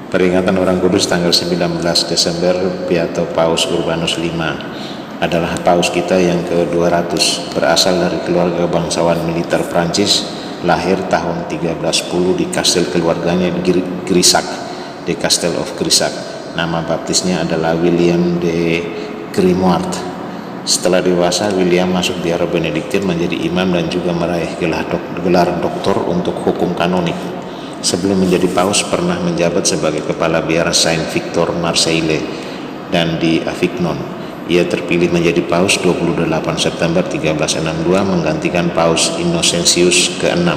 Peringatan Orang Kudus tanggal 19 Desember Beato Paus Urbanus V adalah paus kita yang ke-200, berasal dari keluarga bangsawan militer Prancis, lahir tahun 1310 di kastil keluarganya di Grisac, di Castle of Grisac. Nama baptisnya adalah William de Grimoire. Setelah dewasa, William masuk biara Benediktin, menjadi imam dan juga meraih gelar doktor untuk hukum kanonik. Sebelum menjadi paus, pernah menjabat sebagai kepala biara Saint Victor Marseille dan di Avignon. Ia terpilih menjadi paus 28 September 1362 menggantikan Paus Innocentius ke-6.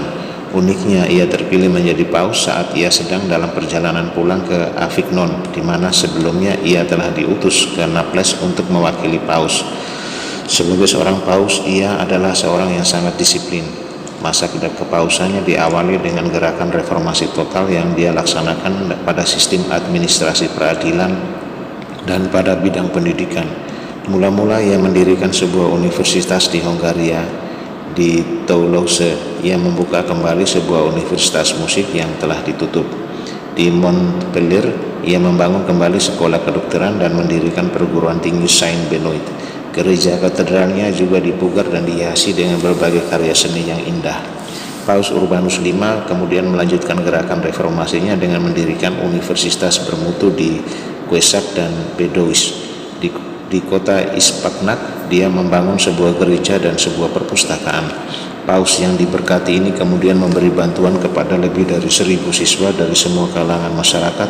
Uniknya, ia terpilih menjadi paus saat ia sedang dalam perjalanan pulang ke Avignon, di mana sebelumnya ia telah diutus ke Naples untuk mewakili paus. Sebagai seorang paus, ia adalah seorang yang sangat disiplin. Masa kepausannya diawali dengan gerakan reformasi total yang dia laksanakan pada sistem administrasi peradilan dan pada bidang pendidikan. Mula-mula ia mendirikan sebuah universitas di Hongaria, di Toulouse. Ia membuka kembali sebuah universitas musik yang telah ditutup. Di Montpellier, ia membangun kembali sekolah kedokteran dan mendirikan perguruan tinggi Saint Benoit. Gereja katedralnya juga dipugar dan dihiasi dengan berbagai karya seni yang indah. Paus Urbanus V kemudian melanjutkan gerakan reformasinya dengan mendirikan universitas bermutu di Quessac dan Bedois. Di kota Ispagnac, dia membangun sebuah gereja dan sebuah perpustakaan. Paus yang diberkati ini kemudian memberi bantuan kepada lebih dari 1.000 siswa dari semua kalangan masyarakat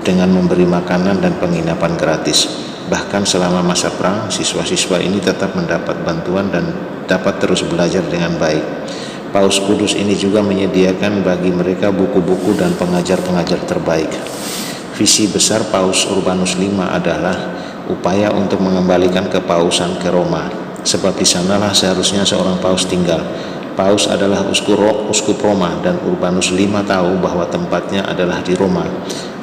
dengan memberi makanan dan penginapan gratis. Bahkan selama masa perang, siswa-siswa ini tetap mendapat bantuan dan dapat terus belajar dengan baik. Paus Kudus ini juga menyediakan bagi mereka buku-buku dan pengajar-pengajar terbaik. Visi besar Paus Urbanus V adalah upaya untuk mengembalikan kepausan ke Roma, sebab di sanalah seharusnya seorang paus tinggal. Paus adalah uskup Roma dan Urbanus V tahu bahwa tempatnya adalah di Roma.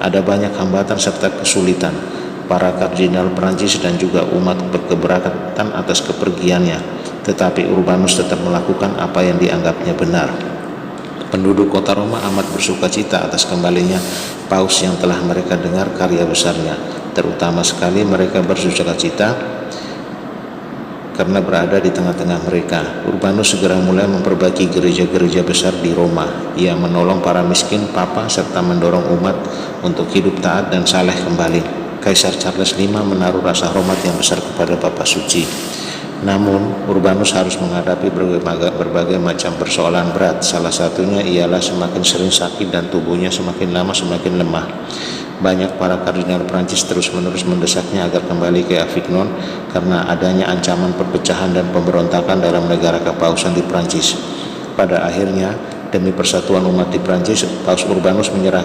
Ada banyak hambatan serta kesulitan. Para kardinal Prancis dan juga umat berkeberatan atas kepergiannya, tetapi Urbanus tetap melakukan apa yang dianggapnya benar. Penduduk kota Roma amat bersuka cita atas kembalinya paus yang telah mereka dengar karya besarnya. Terutama sekali mereka bersuka cita karena berada di tengah-tengah mereka. Urbanus segera mulai memperbaiki gereja-gereja besar di Roma. Ia menolong para miskin, papa, serta mendorong umat untuk hidup taat dan saleh kembali. Kaisar Charles V menaruh rasa hormat yang besar kepada Bapa Suci. Namun, Urbanus harus menghadapi berbagai macam persoalan berat. Salah satunya ialah semakin sering sakit dan tubuhnya semakin lama semakin lemah. Banyak para kardinal Prancis terus-menerus mendesaknya agar kembali ke Avignon karena adanya ancaman perpecahan dan pemberontakan dalam negara kepausan di Prancis. Pada akhirnya, demi persatuan umat di Prancis, Paus Urbanus menyerah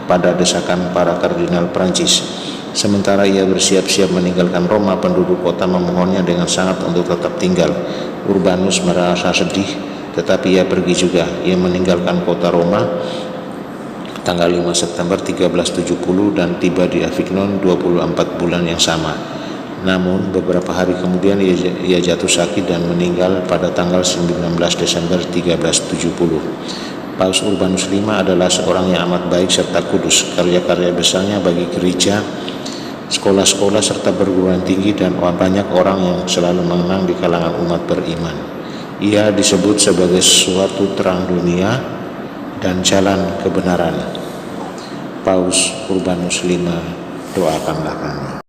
pada desakan para kardinal Prancis. Sementara ia bersiap-siap meninggalkan Roma, penduduk kota memohonnya dengan sangat untuk tetap tinggal. Urbanus merasa sedih, tetapi ia pergi juga. Ia meninggalkan kota Roma tanggal 5 September 1370 dan tiba di Avignon 24 bulan yang sama. Namun beberapa hari kemudian ia jatuh sakit dan meninggal pada tanggal 19 Desember 1370. Paus Urbanus V adalah seorang yang amat baik serta kudus. Karya-karya besarnya bagi gereja, sekolah-sekolah serta perguruan tinggi dan banyak orang yang selalu mengenang di kalangan umat beriman. Ia disebut sebagai suatu terang dunia dan jalan kebenaran. Paus Urbanus V, doakanlah kami.